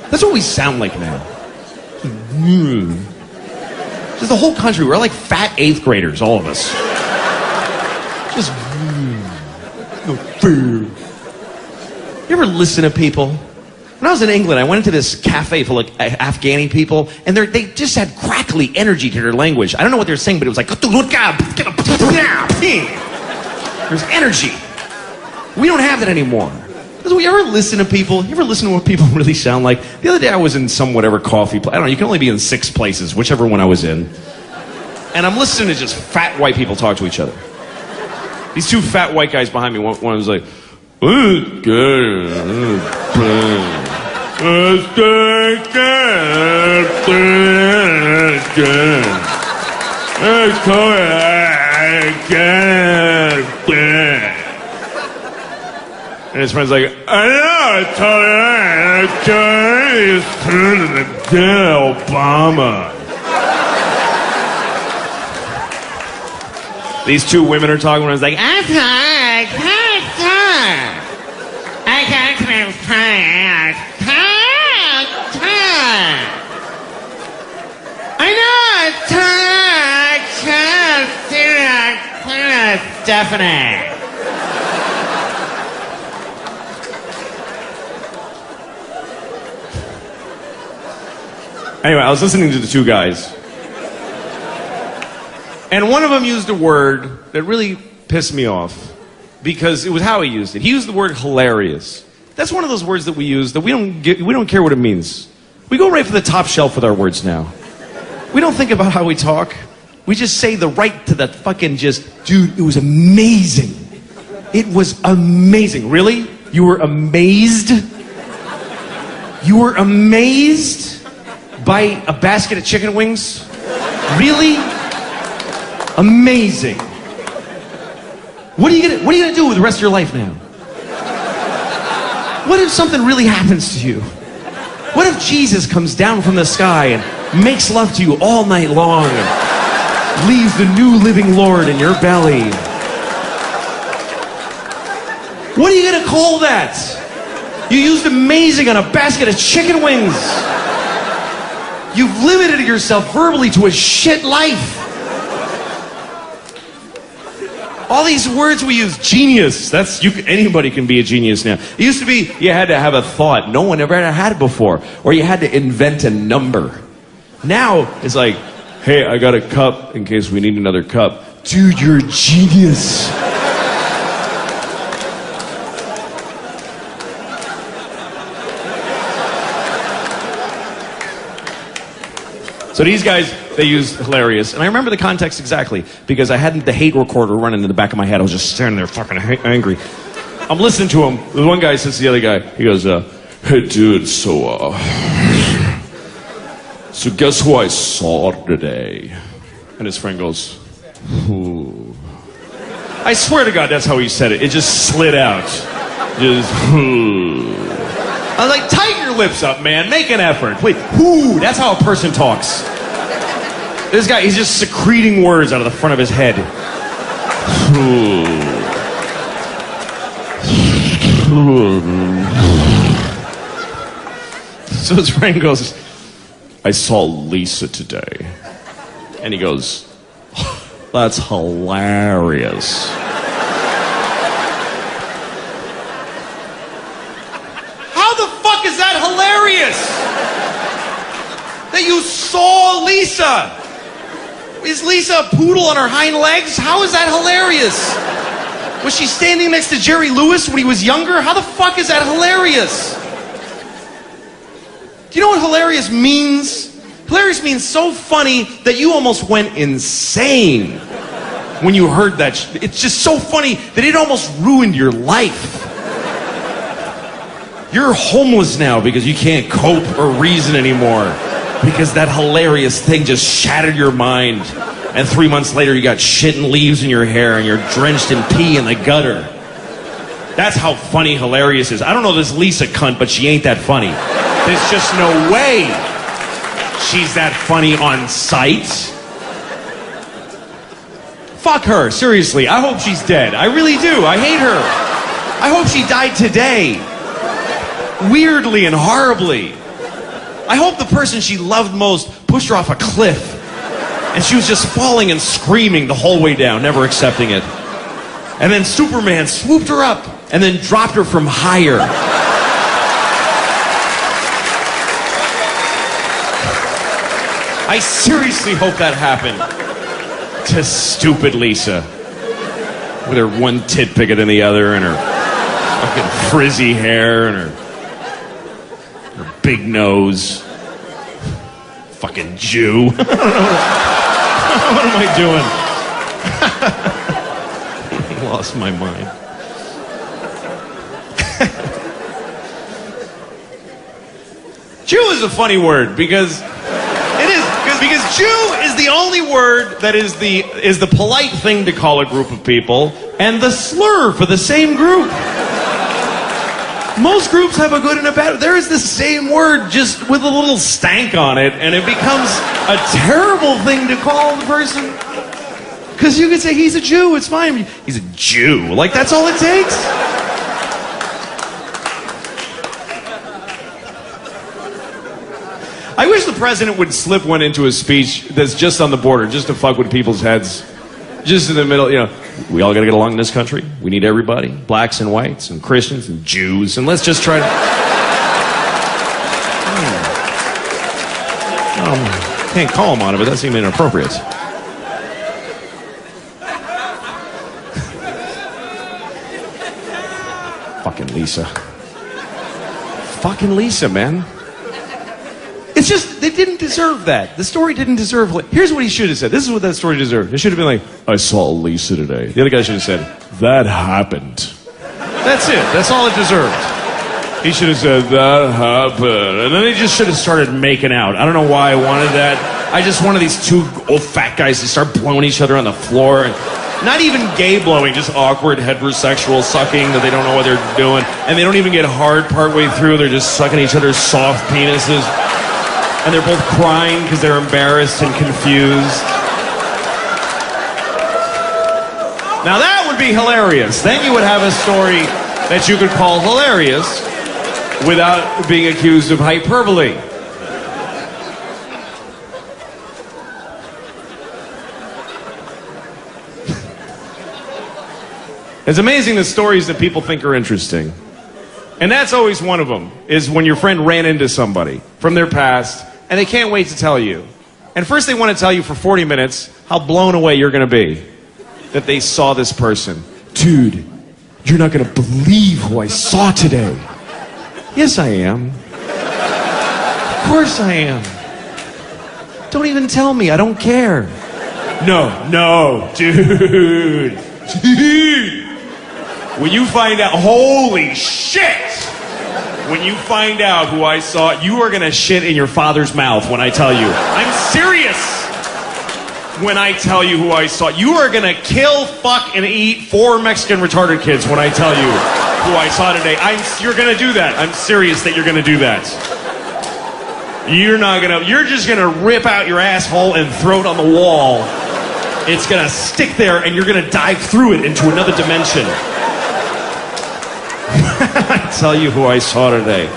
That's what we sound like now. Just the whole country, we're like fat 8th graders, all of us. Just. You ever listen to people? When I was in England, I went into this cafe full of Afghani people, and they just had crackly energy to their language. I don't know what they're saying, but it was like, there's energy. We don't have that anymore. You ever listen to people? You ever listen to what people really sound like? The other day I was in some whatever coffee place. I don't know, you can only be in 6 places, whichever one I was in. And I'm listening to just fat white people talk to each other. These 2 fat white guys behind me, one was like, and his friend's like, I know, Obama. These 2 women are talking, and I was like, I know, Stephanie. Anyway, I was listening to the 2 guys. And one of them used a word that really pissed me off because it was how he used it. He used the word hilarious. That's one of those words that we use that we don't care what it means. We go right for the top shelf with our words now. We don't think about how we talk. We just say the right to that fucking dude, it was amazing. It was amazing. Really? You were amazed? You were amazed by a basket of chicken wings? Really? Amazing. What are you gonna do with the rest of your life now? What if something really happens to you? What if Jesus comes down from the sky and makes love to you all night long and leaves the new living Lord in your belly? What are you gonna call that? You used amazing on a basket of chicken wings. You've limited yourself verbally to a shit life. All these words we use, genius. Anybody can be a genius now. It used to be you had to have a thought. No one ever had it before. Or you had to invent a number. Now it's like, hey, I got a cup in case we need another cup. Dude, you're a genius. So these guys, they used hilarious. And I remember the context exactly because I had the hate recorder running in the back of my head. I was just standing there fucking angry. I'm listening to him. The one guy says to the other guy, he goes, hey dude, so guess who I saw today? And his friend goes, who? I swear to God, that's how he said it. It just slid out. Just, who? I was like, tighten your lips up, man. Make an effort. Wait, who? That's how a person talks. This guy, he's just secreting words out of the front of his head. So his friend goes, I saw Lisa today. And he goes, that's hilarious. How the fuck is that hilarious? That you saw Lisa? Is Lisa a poodle on her hind legs? How is that hilarious? Was she standing next to Jerry Lewis when he was younger? How the fuck is that hilarious? Do you know what hilarious means? Hilarious means so funny that you almost went insane when you heard that. It's just so funny that it almost ruined your life. You're homeless now because you can't cope or reason anymore. Because that hilarious thing just shattered your mind. And 3 months later, you got shit and leaves in your hair and you're drenched in pee in the gutter. That's how funny hilarious is. I don't know this Lisa cunt, but she ain't that funny. There's just no way she's that funny on sight. Fuck her, seriously. I hope she's dead. I really do. I hate her. I hope she died today. weirdly and horribly. I hope the person she loved most pushed her off a cliff and she was just falling and screaming the whole way down, never accepting it. And then Superman swooped her up and then dropped her from higher. I seriously hope that happened to stupid Lisa. With her one tit bigger than the other and her fucking frizzy hair and her big nose. Fucking Jew. What am I doing? Lost my mind. Jew is a funny word because because Jew is the only word that is the polite thing to call a group of people and the slur for the same group. Most groups have a good and a bad. There is the same word just with a little stank on it, and it becomes a terrible thing to call the person. Because you could say he's a Jew, it's fine. He's a Jew. Like, that's all it takes. I wish the president would slip one into his speech that's just on the border, just to fuck with people's heads. Just in the middle, we all gotta get along in this country. We need everybody, blacks and whites and Christians and Jews, and let's just try to... Can't call him on it, but that seemed inappropriate. Fucking Lisa. Fucking Lisa, man. It's just, they didn't deserve that. The story didn't deserve... Here's what he should have said. This is what that story deserved. It should have been like, I saw Lisa today. The other guy should have said, that happened. That's it. That's all it deserved. He should have said, that happened. And then they just should have started making out. I don't know why I wanted that. I just wanted these two old fat guys to start blowing each other on the floor. And not even gay blowing, just awkward heterosexual sucking that they don't know what they're doing. And they don't even get hard partway through. They're just sucking each other's soft penises. And they're both crying because they're embarrassed and confused. Now that would be hilarious. Then you would have a story that you could call hilarious without being accused of hyperbole. It's amazing the stories that people think are interesting. And that's always one of them, is when your friend ran into somebody from their past, and they can't wait to tell you. And first they want to tell you for 40 minutes how blown away you're going to be that they saw this person. Dude, you're not going to believe who I saw today. Yes, I am. Of course I am. Don't even tell me. I don't care. No, dude. When you find out, holy shit! When you find out who I saw, you are gonna shit in your father's mouth when I tell you. I'm serious! When I tell you who I saw, you are gonna kill, fuck, and eat 4 Mexican retarded kids when I tell you who I saw today. You're gonna do that. I'm serious that you're gonna do that. You're just gonna rip out your asshole and throw it on the wall. It's gonna stick there and you're gonna dive through it into another dimension. I tell you who I saw today.